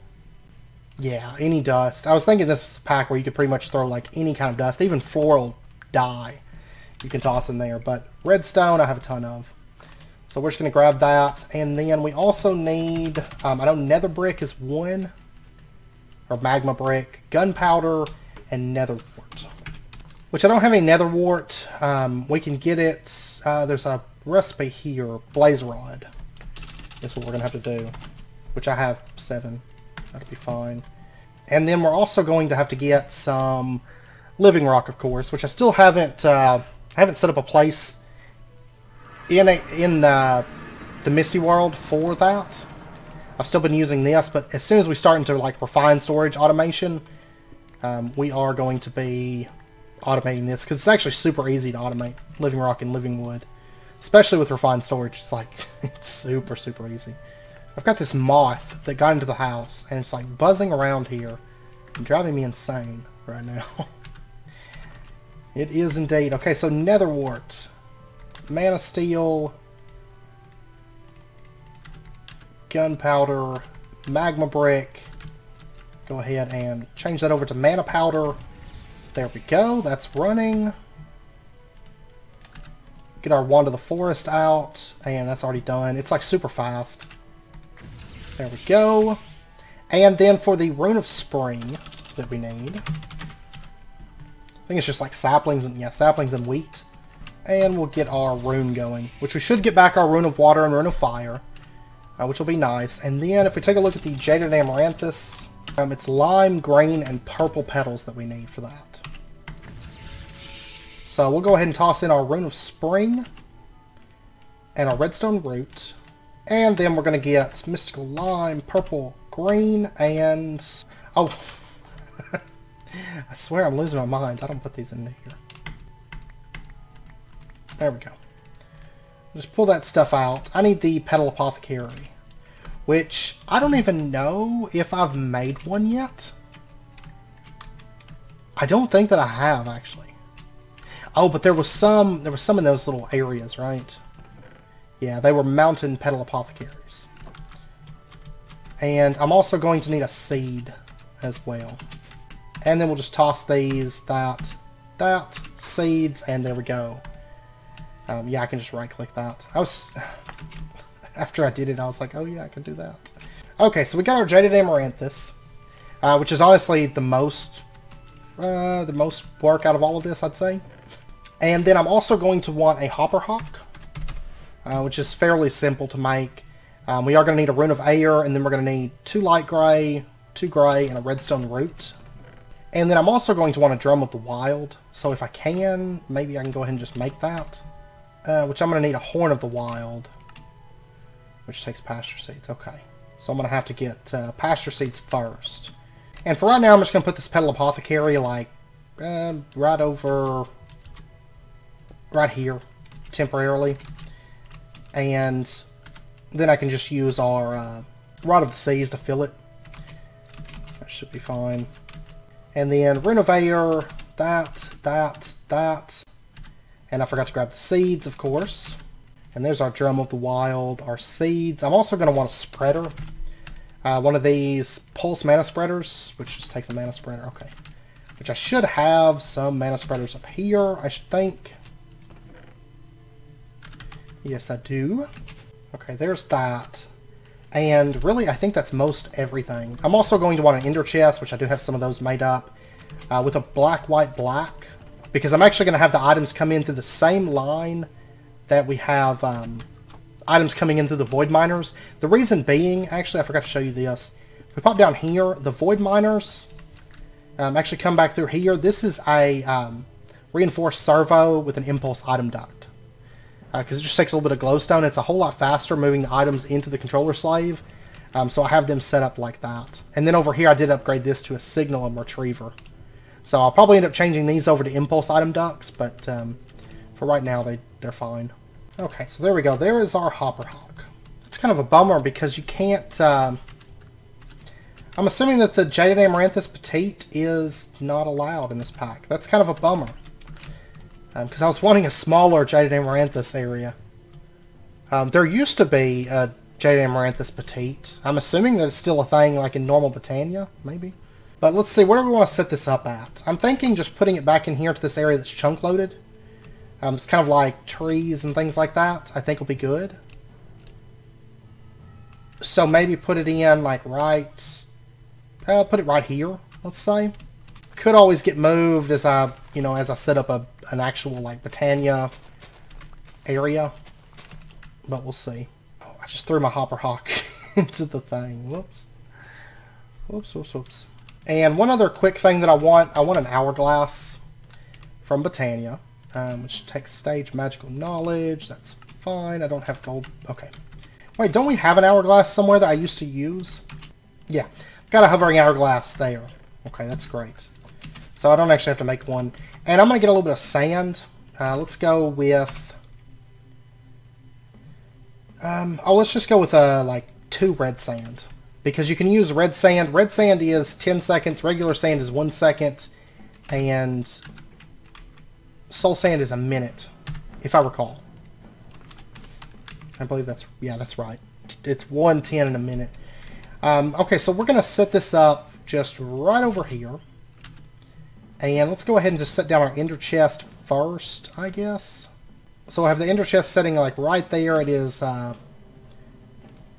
Yeah, any dust. I was thinking this was a pack where you could pretty much throw like any kind of dust, even floral dye you can toss in there. But redstone, I have a ton of. So we're just going to grab that. And then we also need, I know nether brick is 1. Or magma brick, gunpowder, and nether wart. Which I don't have any nether wart. We can get it. There's a recipe here. Blaze rod. That's what we're going to have to do. Which I have 7. That'll be fine. And then we're also going to have to get some living rock, of course. Which I still haven't set up a place in the Misty World for that. I've still been using this. But as soon as we start into like refined storage automation, we are going to be automating this, because it's actually super easy to automate living rock and living wood, especially with refined storage. It's like it's super easy. I've got this moth that got into the house, and it's like buzzing around here and driving me insane right now. It is indeed. Okay, so nether wart, mana steel, gunpowder, magma brick. Go ahead and change that over to mana powder. There we go, that's running. Get our Wand of the Forest out, and that's already done. It's like super fast. There we go. And then for the Rune of Spring that we need, I think it's just like saplings and saplings and wheat. And we'll get our rune going, which we should get back our Rune of Water and Rune of Fire, which will be nice. And then if we take a look at the Jaded Amaranthus, it's lime, green, and purple petals that we need for that. So we'll go ahead and toss in our Rune of Spring and our Redstone Root. And then we're going to get Mystical Lime, Purple, Green, and... oh, I swear I'm losing my mind. I don't put these in here. There we go. Just pull that stuff out. I need the Petal Apothecary, which I don't even know if I've made one yet. I don't think that I have, actually. Oh, but there was some in those little areas, right? Yeah, they were mountain Petal Apothecaries. And I'm also going to need a seed as well. And then we'll just toss these, that, seeds, and there we go. Yeah, I can just right-click that. After I did it, I was like, oh yeah, I can do that. Okay, so we got our Jaded Amaranthus, which is honestly the most work out of all of this, I'd say. And then I'm also going to want a Hopper Hawk, which is fairly simple to make. We are going to need a Rune of Air, and then we're going to need 2 light gray, 2 gray, and a redstone root. And then I'm also going to want a Drum of the Wild, so if I can, maybe I can go ahead and just make that. Which I'm going to need a Horn of the Wild, which takes pasture seeds. Okay, so I'm going to have to get pasture seeds first. And for right now, I'm just going to put this Petal Apothecary like right here, temporarily. And then I can just use our Rod of the Seas to fill it. That should be fine. And then Rune of Air, that. And I forgot to grab the seeds, of course. And there's our Drum of the Wild, our seeds. I'm also going to want a spreader. One of these pulse mana spreaders, which just takes a mana spreader. Okay. Which I should have some mana spreaders up here, I should think. Yes, I do. Okay, there's that. And really, I think that's most everything. I'm also going to want an ender chest, which I do have some of those made up, with a black, white, black. Because I'm actually going to have the items come in through the same line that we have items coming in through the Void Miners. The reason being, actually, I forgot to show you this. If we pop down here, the Void Miners actually come back through here. This is a reinforced servo with an impulse item duct. Because it just takes a little bit of glowstone. It's a whole lot faster moving the items into the controller slave. So I have them set up like that. And then over here, I did upgrade this to a signal and retriever. So I'll probably end up changing these over to impulse item ducts, but for right now, they're fine. Okay, so there we go. There is our Hopper Hawk. It's kind of a bummer because you can't... I'm assuming that the Jaded Amaranthus Petite is not allowed in this pack. That's kind of a bummer. Because I was wanting a smaller Jaded Amaranthus area. There used to be a Jaded Amaranthus Petite. I'm assuming that it's still a thing like in normal Botania, maybe. But let's see, where do we want to set this up at? I'm thinking just putting it back in here to this area that's chunk loaded. It's kind of like trees and things like that. I think will be good. So maybe put it in like right... put it right here, let's say. Could always get moved as I set up an actual like Botania area. But we'll see. Oh, I just threw my Hopper Hawk into the thing. Whoops. Whoops. And one other quick thing that I want an hourglass from Botania, which takes stage magical knowledge. That's fine. I don't have gold. Okay. Wait, don't we have an hourglass somewhere that I used to use? Yeah, got a hovering hourglass there. Okay, that's great. So I don't actually have to make one. And I'm going to get a little bit of sand. Let's go with... let's just go with like 2 red sand. Because you can use red sand. Red sand is 10 seconds. Regular sand is 1 second. And soul sand is a minute, if I recall. I believe that's right. It's 1, 10, and a minute. Okay, so we're going to set this up just right over here. And let's go ahead and just set down our ender chest first, I guess. So I have the ender chest setting like right there. It is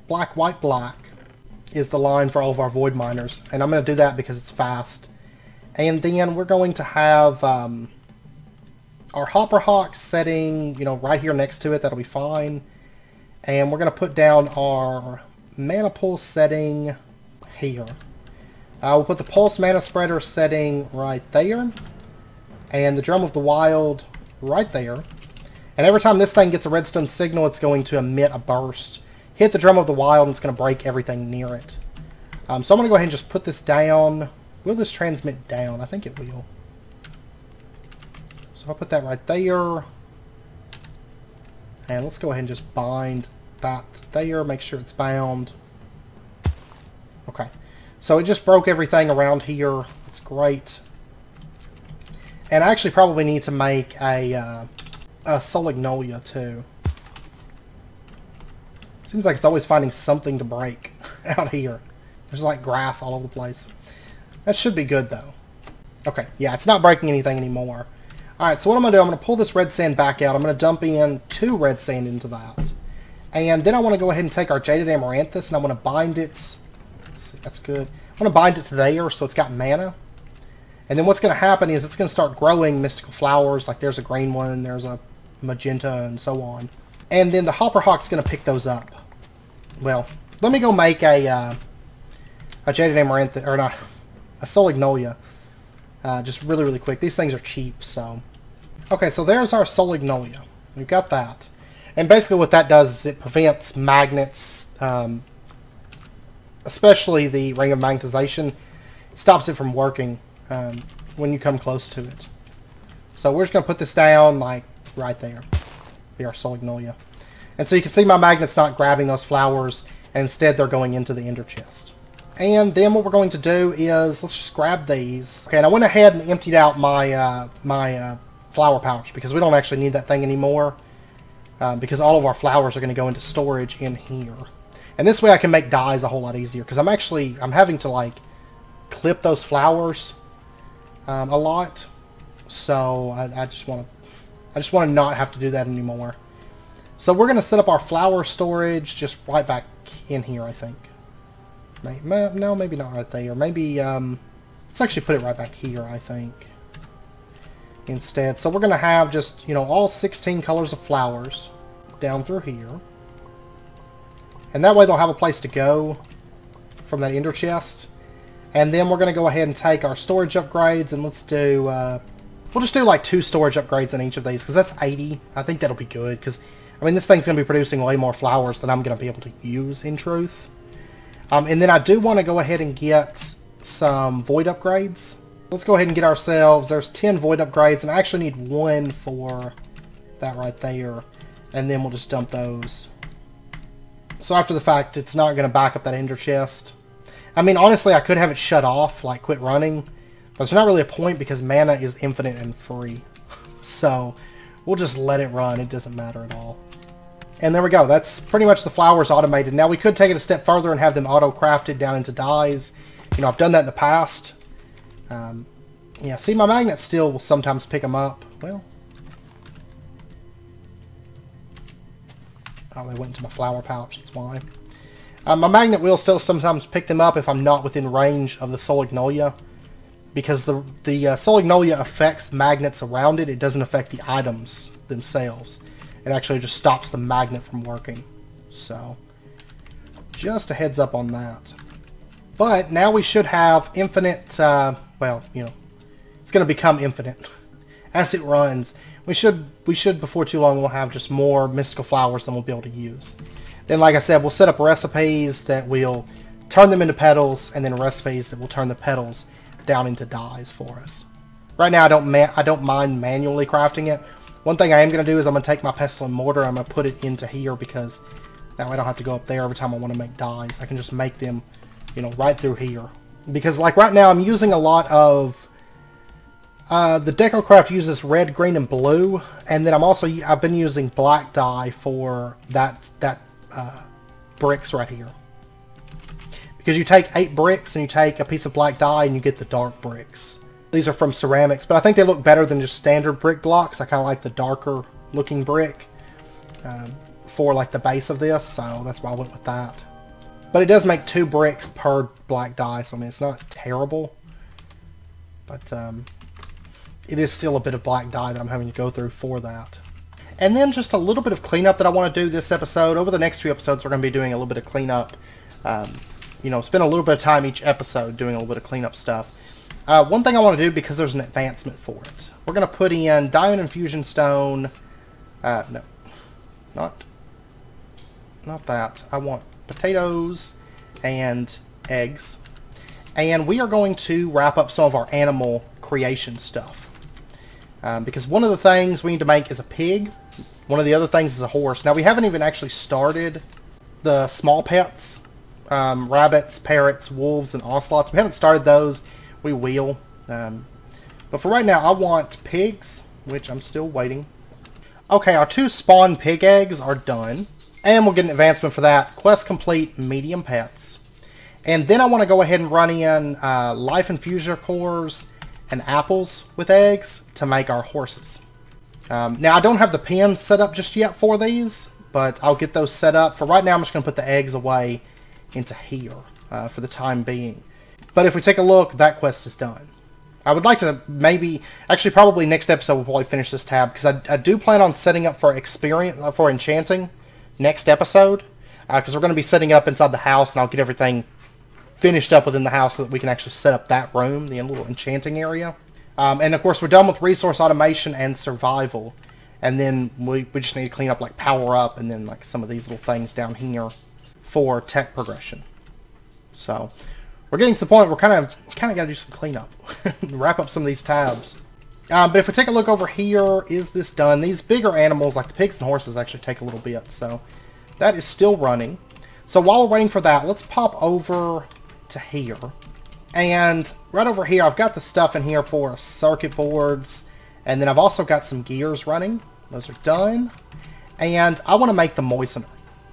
black, white, black is the line for all of our void miners. And I'm going to do that because it's fast. And then we're going to have our hopper hawk setting, you know, right here next to it. That'll be fine. And we're going to put down our mana pool setting here. We'll put the pulse mana spreader setting right there. And the drum of the wild right there. And every time this thing gets a redstone signal, it's going to emit a burst. Hit the drum of the wild and it's going to break everything near it. So I'm going to go ahead and just put this down. Will this transmit down? I think it will. So I'll put that right there. And let's go ahead and just bind that there. Make sure it's bound. Okay. So it just broke everything around here. It's great. And I actually probably need to make a Solignolia too. Seems like it's always finding something to break out here. There's like grass all over the place. That should be good though. Okay, yeah, it's not breaking anything anymore. Alright, so what I'm going to do, I'm going to pull this red sand back out. I'm going to dump in 2 red sand into that. And then I want to go ahead and take our Jaded Amaranthus and I want to bind it. Let's see, that's good. I want to bind it to there so it's got mana. And then what's going to happen is it's going to start growing mystical flowers. Like there's a green one, there's a magenta, and so on. And then the hopper hawk's going to pick those up. Well, let me go make a Jaded Amaranthus, or not, a Solignolia. Just really, really quick. These things are cheap, so. Okay, so there's our Solignolia. We've got that. And basically what that does is it prevents magnets, especially the ring of magnetization. It stops it from working when you come close to it. So we're just going to put this down, like, right there. Be our Solignolia. And so you can see my magnet's not grabbing those flowers, and instead they're going into the ender chest. And then what we're going to do is, let's just grab these. Okay, and I went ahead and emptied out my flower pouch, because we don't actually need that thing anymore. Because all of our flowers are going to go into storage in here. And this way I can make dyes a whole lot easier, because I'm having to, like, clip those flowers a lot. So I just want to not have to do that anymore. So we're going to set up our flower storage just right back in here, I think. No, maybe not right there. Maybe, let's actually put it right back here, I think, instead. So we're going to have just, you know, all 16 colors of flowers down through here. And that way they'll have a place to go from that ender chest. And then we're going to go ahead and take our storage upgrades, and let's do, we'll just do like 2 storage upgrades in each of these, because that's 80. I think that'll be good, because, I mean, this thing's going to be producing way more flowers than I'm going to be able to use, in truth. And then I do want to go ahead and get some void upgrades. Let's go ahead and get ourselves, there's 10 void upgrades, and I actually need 1 for that right there. And then we'll just dump those. So after the fact, it's not going to back up that ender chest. I mean, honestly, I could have it shut off, like quit running. But there's not really a point because mana is infinite and free. So we'll just let it run. It doesn't matter at all. And there we go. That's pretty much the flowers automated. Now we could take it a step further and have them auto-crafted down into dyes. You know, I've done that in the past. Yeah, see, my magnet still will sometimes pick them up. Well. Oh, they went into my flower pouch. That's why. My magnet will still sometimes pick them up if I'm not within range of the Solignolia. Because the Solignolia affects magnets around it. It doesn't affect the items themselves. It actually just stops the magnet from working. So, just a heads up on that. But now we should have infinite, well, you know, it's going to become infinite as it runs. We should, before too long, we'll have just more mystical flowers than we'll be able to use. Then, like I said, we'll set up recipes that will turn them into petals, and then recipes that will turn the petals down into dyes for us. Right now, I don't mind manually crafting it. One thing I am going to do is I'm going to take my pestle and mortar, I'm going to put it into here, because that way I don't have to go up there every time I want to make dyes. I can just make them, you know, right through here. Because, like, right now I'm using a lot of... the Deco Craft uses red, green, and blue, and then I've been using black dye for that bricks right here. Because you take 8 bricks and you take a piece of black dye and you get the dark bricks. These are from ceramics, but I think they look better than just standard brick blocks. I kind of like the darker looking brick for like the base of this, so that's why I went with that. But it does make 2 bricks per black die, so I mean it's not terrible, but it is still a bit of black dye that I'm having to go through for that. And then just a little bit of cleanup that I want to do this episode. Over the next 2 episodes, we're going to be doing a little bit of cleanup. You know, spend a little bit of time each episode doing a little bit of cleanup stuff. One thing I want to do, because there's an advancement for it, we're going to put in diamond infusion stone. No, not that. I want potatoes and eggs. And we are going to wrap up some of our animal creation stuff. Because one of the things we need to make is a pig. One of the other things is a horse. Now, we haven't even actually started the small pets. Rabbits, parrots, wolves, and ocelots. We haven't started those. We will. But for right now, I want pigs, which I'm still waiting. Okay, our 2 spawn pig eggs are done. And we'll get an advancement for that. Quest complete, medium pets. And then I want to go ahead and run in life infuser cores and apples with eggs to make our horses. Now, I don't have the pens set up just yet for these, but I'll get those set up. For right now, I'm just going to put the eggs away into here for the time being. But if we take a look, that quest is done. I would like to maybe, actually probably next episode we'll probably finish this tab, because I do plan on setting up for experience, for enchanting next episode, because we're going to be setting it up inside the house, and I'll get everything finished up within the house so that we can actually set up that room, the little enchanting area. And of course we're done with resource automation and survival, and then we just need to clean up like power up and then like some of these little things down here for tech progression. So we're getting to the point where we're kind of got to do some cleanup, wrap up some of these tabs. But if we take a look over here, is this done? These bigger animals like the pigs and horses actually take a little bit, so that is still running. So while we're waiting for that, let's pop over to here. And right over here, I've got the stuff in here for circuit boards, and then I've also got some gears running. Those are done. And I want to make the moistener,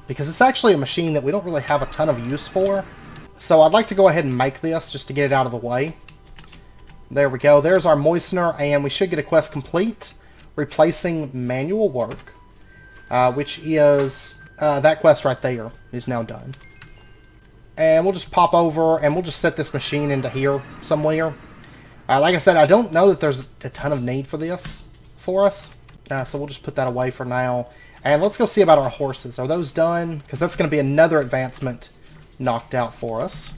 because it's actually a machine that we don't really have a ton of use for. So I'd like to go ahead and make this just to get it out of the way. There we go. There's our moistener, and we should get a quest complete, replacing manual work, which is that quest right there is now done. And we'll just pop over, and we'll just set this machine into here somewhere. Like I said, I don't know that there's a ton of need for this for us, so we'll just put that away for now. And let's go see about our horses. Are those done? Because that's going to be another advancement knocked out for us.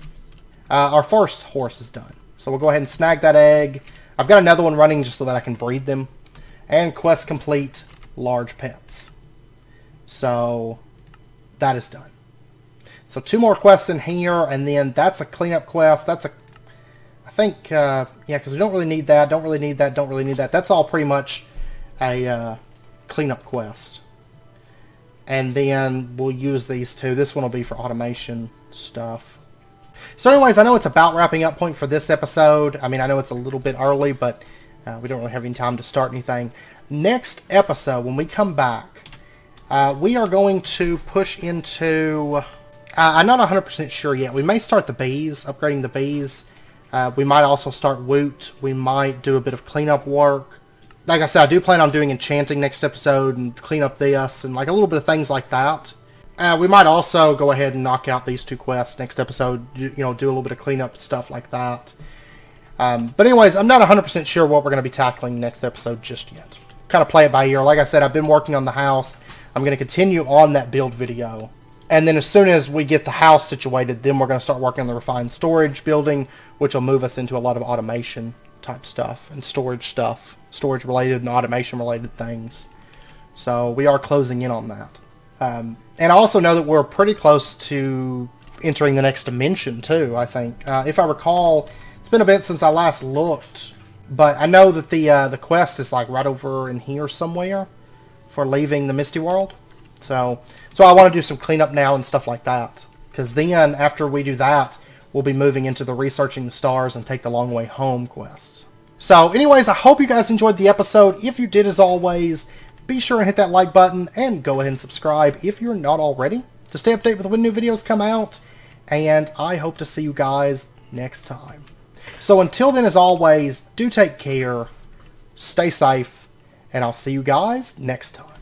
Our first horse is done. So we'll go ahead and snag that egg. I've got another one running just so that I can breed them. And quest complete, large pets. So that is done. So 2 more quests in here, and then that's a cleanup quest. That's a, I think, yeah, because we don't really need that, don't really need that, don't really need that. That's all pretty much a cleanup quest. And then we'll use these 2. This one will be for automation stuff. So anyways, I know it's about wrapping up point for this episode. I mean, I know it's a little bit early, but we don't really have any time to start anything. Next episode, when we come back, we are going to push into... I'm not 100% sure yet. We may start the bees, upgrading the bees. We might also start woot. We might do a bit of cleanup work. Like I said, I do plan on doing enchanting next episode and clean up this and like a little bit of things like that. We might also go ahead and knock out these 2 quests next episode. You know, do a little bit of cleanup stuff like that. But anyways, I'm not 100% sure what we're going to be tackling next episode just yet. Kind of play it by ear. Like I said, I've been working on the house. I'm going to continue on that build video. And then as soon as we get the house situated, then we're going to start working on the refined storage building, which will move us into a lot of automation type stuff and storage stuff. Storage related and automation related things. So we are closing in on that. And I also know that we're pretty close to entering the next dimension too, I think. If I recall, it's been a bit since I last looked, but I know that the quest is like right over in here somewhere for leaving the Misty World. So I want to do some cleanup now and stuff like that. Because then, after we do that, we'll be moving into the Researching the Stars and Take the Long Way Home quests. So, anyways, I hope you guys enjoyed the episode. If you did, as always, be sure and hit that like button and go ahead and subscribe if you're not already to stay updated with when new videos come out. And I hope to see you guys next time. So until then, as always, do take care, stay safe, and I'll see you guys next time.